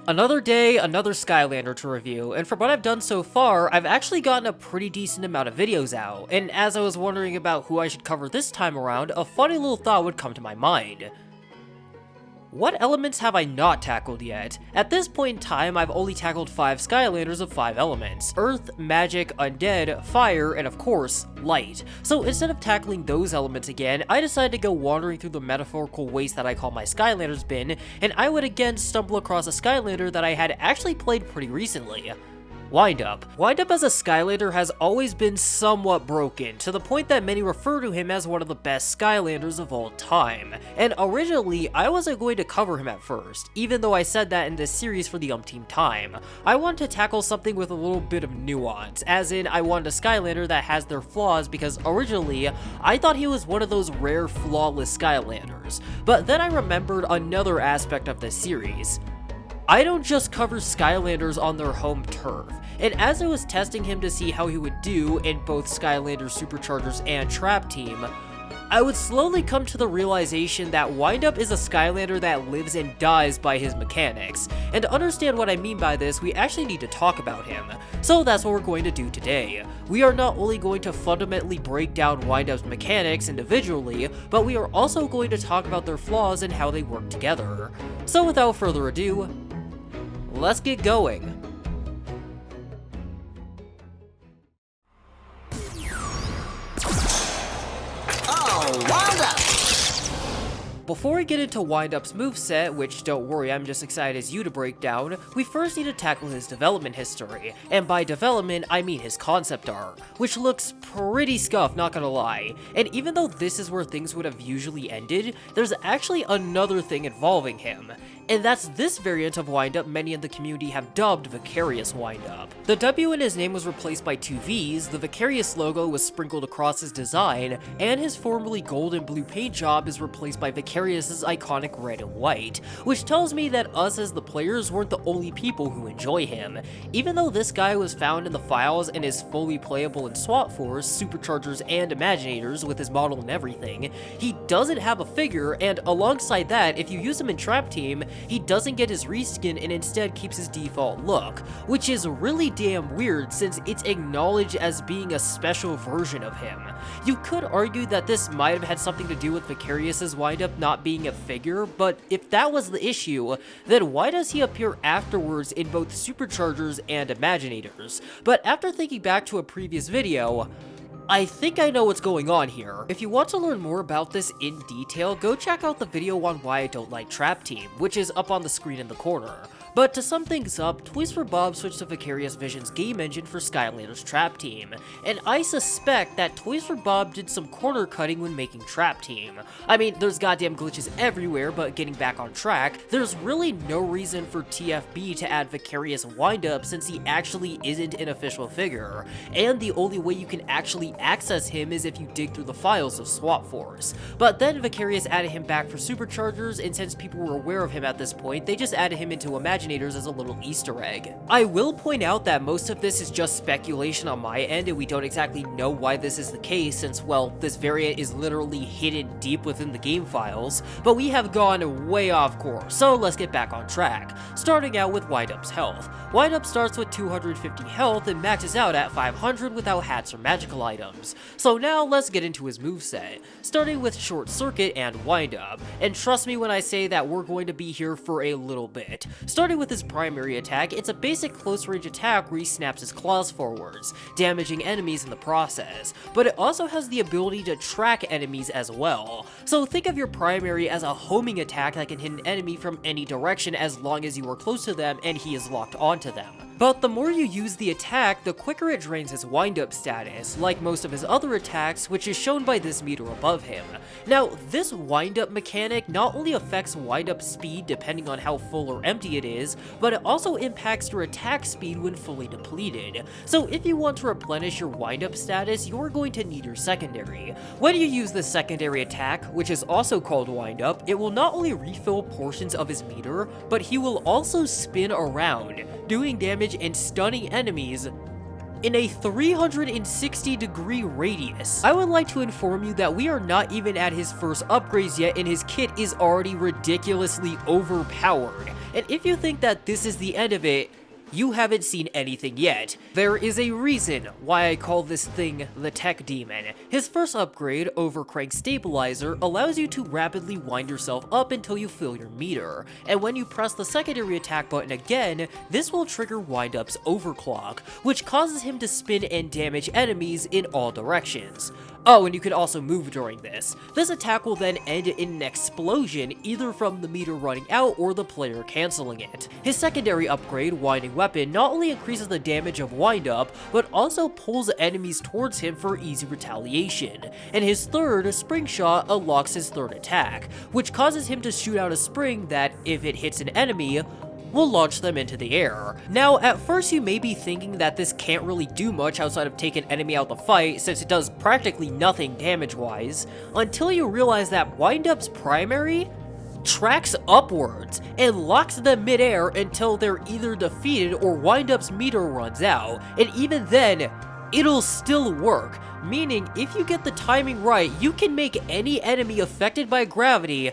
Another day, another Skylander to review, and from what I've done so far, I've actually gotten a pretty decent amount of videos out, and as I was wondering about who I should cover this time around, a funny little thought would come to my mind. What elements have I not tackled yet? At this point in time, I've only tackled 5 Skylanders of 5 elements: Earth, Magic, Undead, Fire, and of course, Light. So instead of tackling those elements again, I decided to go wandering through the metaphorical waste that I call my Skylanders bin, and I would again stumble across a Skylander that I had actually played pretty recently. Windup. Windup as a Skylander has always been somewhat broken, to the point that many refer to him as one of the best Skylanders of all time. And originally, I wasn't going to cover him at first, even though I said that in this series for the umpteenth time. I wanted to tackle something with a little bit of nuance, as in I wanted a Skylander that has their flaws, because originally, I thought he was one of those rare flawless Skylanders. But then I remembered another aspect of this series. I don't just cover Skylanders on their home turf, and as I was testing him to see how he would do in both Skylanders Superchargers and Trap Team, I would slowly come to the realization that Windup is a Skylander that lives and dies by his mechanics, and to understand what I mean by this, we actually need to talk about him. So that's what we're going to do today. We are not only going to fundamentally break down Windup's mechanics individually, but we are also going to talk about their flaws and how they work together. So without further ado, let's get going. Before we get into Windup's moveset, which don't worry, I'm just excited as you to break down, we first need to tackle his development history, and by development, I mean his concept art, which looks pretty scuffed, not gonna lie. And even though this is where things would have usually ended, there's actually another thing involving him. And that's this variant of Windup many in the community have dubbed Vicarious Windup. The W in his name was replaced by 2 V's, the Vicarious logo was sprinkled across his design, and his formerly gold and blue paint job is replaced by Vicarious's iconic red and white, which tells me that us as the players weren't the only people who enjoy him. Even though this guy was found in the files and is fully playable in SWAT Force, Superchargers, and Imaginators with his model and everything, he doesn't have a figure, and alongside that, if you use him in Trap Team, he doesn't get his reskin and instead keeps his default look, which is really damn weird since it's acknowledged as being a special version of him. You could argue that this might have had something to do with Vicarious's Windup not being a figure, but if that was the issue, then why does he appear afterwards in both Superchargers and Imaginators? But after thinking back to a previous video, I think I know what's going on here. If you want to learn more about this in detail, go check out the video on why I don't like Trap Team, which is up on the screen in the corner. But to sum things up, Toys for Bob switched to Vicarious Vision's game engine for Skylanders Trap Team, and I suspect that Toys for Bob did some corner cutting when making Trap Team. I mean, there's goddamn glitches everywhere, but getting back on track, there's really no reason for TFB to add Vicarious Windup since he actually isn't an official figure, and the only way you can actually access him is if you dig through the files of SWAT Force. But then Vicarious added him back for Superchargers, and since people were aware of him at this point, they just added him into Imaginators as a little Easter egg. I will point out that most of this is just speculation on my end, and we don't exactly know why this is the case since, well, this variant is literally hidden deep within the game files, but we have gone way off course, so let's get back on track. Starting out with Windup's health. Windup starts with 250 health and maxes out at 500 without hats or magical items. So now let's get into his moveset, starting with Short Circuit and Windup, and trust me when I say that we're going to be here for a little bit. Starting with his primary attack, it's a basic close range attack where he snaps his claws forwards, damaging enemies in the process, but it also has the ability to track enemies as well. So think of your primary as a homing attack that can hit an enemy from any direction as long as you are close to them and he is locked onto them. But the more you use the attack, the quicker it drains his Windup status, like most of his other attacks, which is shown by this meter above him. Now, this Windup mechanic not only affects Windup speed depending on how full or empty it is, but it also impacts your attack speed when fully depleted. So if you want to replenish your Windup status, you're going to need your secondary. When you use the secondary attack, which is also called Windup, it will not only refill portions of his meter, but he will also spin around, doing damage and stunning enemies in a 360-degree radius. I would like to inform you that we are not even at his first upgrades yet, and his kit is already ridiculously overpowered. And if you think that this is the end of it, you haven't seen anything yet. There is a reason why I call this thing the Tech Demon. His first upgrade, Overcrank Stabilizer, allows you to rapidly wind yourself up until you fill your meter, and when you press the secondary attack button again, this will trigger Windup's Overclock, which causes him to spin and damage enemies in all directions. Oh, and you can also move during this. This attack will then end in an explosion, either from the meter running out or the player cancelling it. His secondary upgrade, Winding Weapon, not only increases the damage of Windup, but also pulls enemies towards him for easy retaliation. And his third, Spring Shot, unlocks his third attack, which causes him to shoot out a spring that, if it hits an enemy, will launch them into the air. Now, at first you may be thinking that this can't really do much outside of take an enemy out the fight, since it does practically nothing damage-wise, until you realize that Windup's primary tracks upwards and locks them mid-air until they're either defeated or Windup's meter runs out, and even then, it'll still work, meaning if you get the timing right, you can make any enemy affected by gravity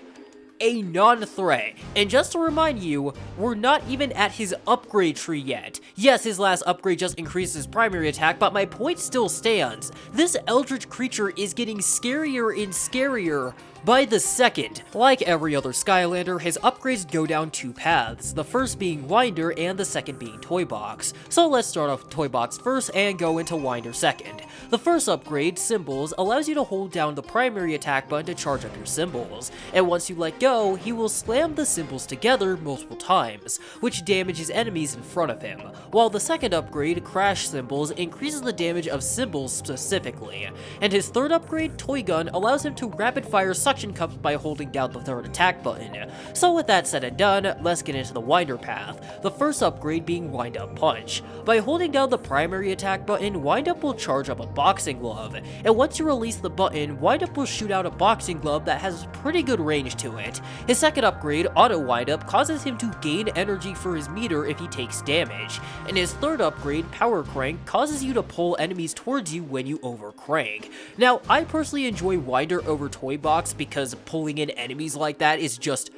a non-threat. And just to remind you, we're not even at his upgrade tree yet. Yes, his last upgrade just increased his primary attack, but my point still stands. This eldritch creature is getting scarier and scarier by the second. Like every other Skylander, his upgrades go down two paths, the first being Winder and the second being Toy Box. So let's start off with Toy Box first and go into Winder second. The first upgrade, Symbols, allows you to hold down the primary attack button to charge up your symbols, and once you let go, he will slam the symbols together multiple times, which damages enemies in front of him, while the second upgrade, Crash Symbols, increases the damage of symbols specifically. And his third upgrade, Toy Gun, allows him to rapid fire suction cups by holding down the third attack button. So with that said and done, let's get into the Winder path, the first upgrade being Windup Punch. By holding down the primary attack button, Windup will charge up a boxing glove, and once you release the button, Windup will shoot out a boxing glove that has pretty good range to it. His second upgrade, Auto Windup, causes him to gain energy for his meter if he takes damage, and his third upgrade, Power Crank, causes you to pull enemies towards you when you overcrank. Now, I personally enjoy Winder over Toy Box because pulling in enemies like that is just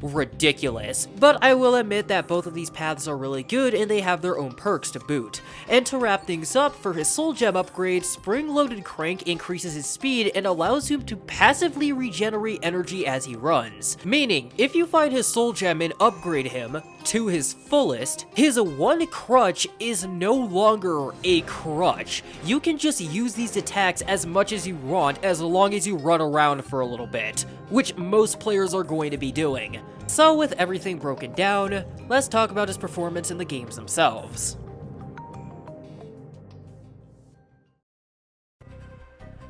ridiculous, but I will admit that both of these paths are really good and they have their own perks to boot. And to wrap things up, for his Soul Gem upgrade, Spring Loaded Crank increases his speed and allows him to passively regenerate energy as he runs, meaning if you find his Soul Gem and upgrade him to his fullest, his one crutch is no longer a crutch. You can just use these attacks as much as you want as long as you run around for a little bit, which most players are going to be doing. So with everything broken down, let's talk about his performance in the games themselves.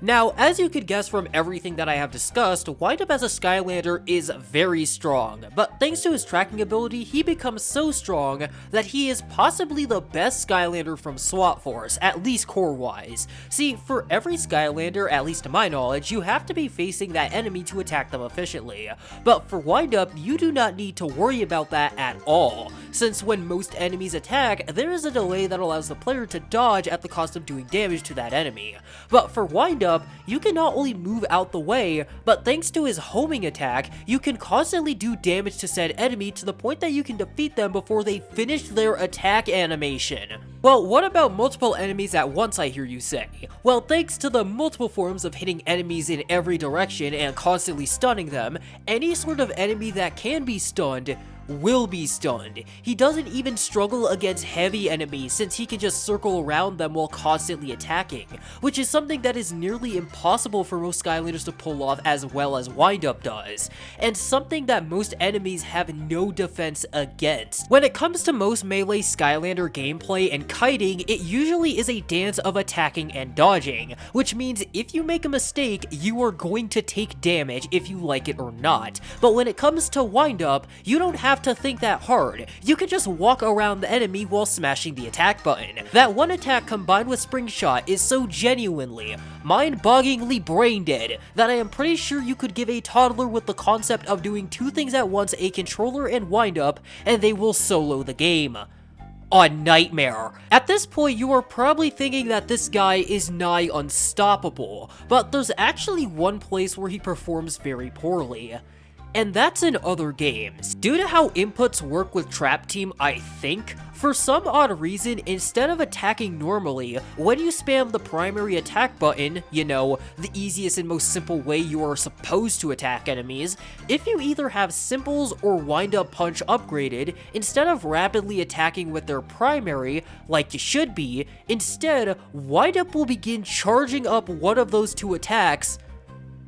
Now, as you could guess from everything that I have discussed, Windup as a Skylander is very strong, but thanks to his tracking ability, he becomes so strong that he is possibly the best Skylander from SWAT Force, at least core-wise. See, for every Skylander, at least to my knowledge, you have to be facing that enemy to attack them efficiently, but for Windup, you do not need to worry about that at all, since when most enemies attack, there is a delay that allows the player to dodge at the cost of doing damage to that enemy. But for Windup, you can not only move out the way, but thanks to his homing attack, you can constantly do damage to said enemy to the point that you can defeat them before they finish their attack animation. Well, what about multiple enemies at once, I hear you say? Well, thanks to the multiple forms of hitting enemies in every direction and constantly stunning them, any sort of enemy that can be stunned will be stunned. He doesn't even struggle against heavy enemies since he can just circle around them while constantly attacking, which is something that is nearly impossible for most Skylanders to pull off as well as Windup does, and something that most enemies have no defense against. When it comes to most melee Skylander gameplay and kiting, it usually is a dance of attacking and dodging, which means if you make a mistake, you are going to take damage if you like it or not. But when it comes to Windup, you don't have to think that hard. You can just walk around the enemy while smashing the attack button. That one attack combined with Spring Shot is so genuinely, mind-bogglingly brain dead that I am pretty sure you could give a toddler with the concept of doing two things at once a controller and Windup, and they will solo the game. a nightmare. At this point, you are probably thinking that this guy is nigh unstoppable, but there's actually one place where he performs very poorly. And that's in other games. Due to how inputs work with Trap Team, I think, for some odd reason, instead of attacking normally, when you spam the primary attack button, you know, the easiest and most simple way you are supposed to attack enemies, if you either have Simples or Windup Punch upgraded, instead of rapidly attacking with their primary, like you should be, instead, Windup will begin charging up one of those two attacks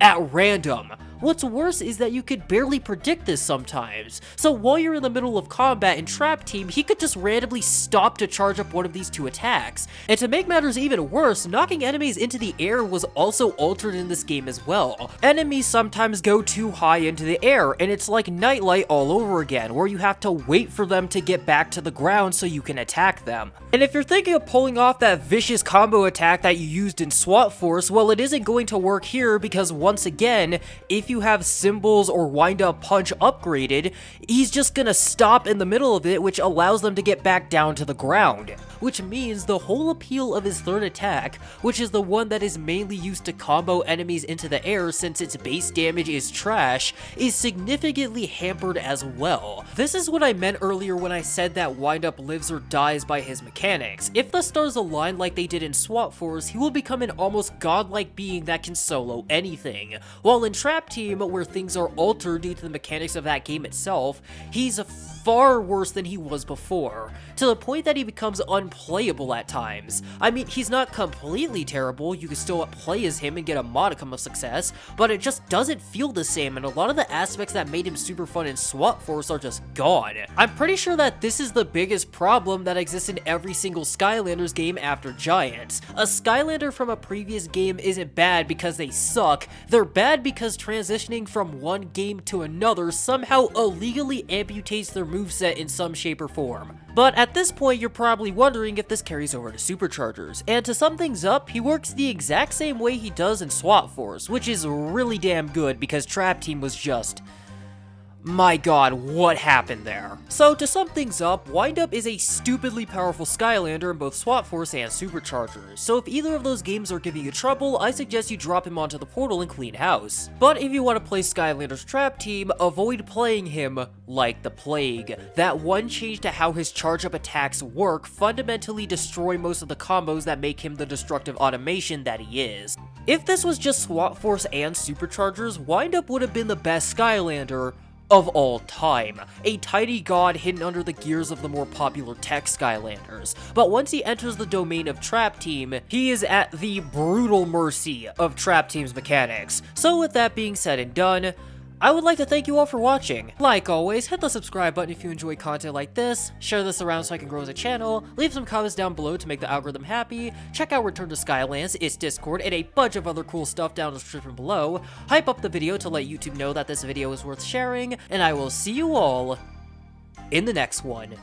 at random. What's worse is that you could barely predict this sometimes, so while you're in the middle of combat in Trap Team, he could just randomly stop to charge up one of these two attacks. And to make matters even worse, knocking enemies into the air was also altered in this game as well. Enemies sometimes go too high into the air, and it's like Nightlight all over again, where you have to wait for them to get back to the ground so you can attack them. And if you're thinking of pulling off that vicious combo attack that you used in SWAT Force, well, it isn't going to work here because once again, if you have Symbols or Windup Punch upgraded, he's just gonna stop in the middle of it, which allows them to get back down to the ground. Which means the whole appeal of his third attack, which is the one that is mainly used to combo enemies into the air since its base damage is trash, is significantly hampered as well. This is what I meant earlier when I said that Windup lives or dies by his mechanics. If the stars align like they did in SWAT Force, he will become an almost godlike being that can solo anything. While in Trap Team, where things are altered due to the mechanics of that game itself, he's far worse than he was before, to the point that he becomes unplayable at times. I mean, he's not completely terrible, you can still play as him and get a modicum of success, but it just doesn't feel the same, and a lot of the aspects that made him super fun in SWAT Force are just gone. I'm pretty sure that this is the biggest problem that exists in every single Skylanders game after Giants. A Skylander from a previous game isn't bad because they suck, they're bad because transitioning from one game to another somehow illegally amputates their moveset in some shape or form. But at this point, you're probably wondering if this carries over to Superchargers, and to sum things up, he works the exact same way he does in SWAT Force, which is really damn good because Trap Team was just... my god, what happened there? So to sum things up, Windup is a stupidly powerful Skylander in both SWAT Force and Superchargers, so if either of those games are giving you trouble, I suggest you drop him onto the portal and clean house. But if you want to play Skylanders Trap Team, avoid playing him like the plague. That one change to how his charge-up attacks work fundamentally destroy most of the combos that make him the destructive automation that he is. If this was just SWAT Force and Superchargers, Windup would have been the best Skylander of all time, a tiny god hidden under the gears of the more popular tech Skylanders. But once he enters the domain of Trap Team, he is at the brutal mercy of Trap Team's mechanics. So with that being said and done, I would like to thank you all for watching. Like always, hit the subscribe button if you enjoy content like this, share this around so I can grow as a channel, leave some comments down below to make the algorithm happy, check out Return to Skylands, its Discord, and a bunch of other cool stuff down in the description below, hype up the video to let YouTube know that this video is worth sharing, and I will see you all in the next one.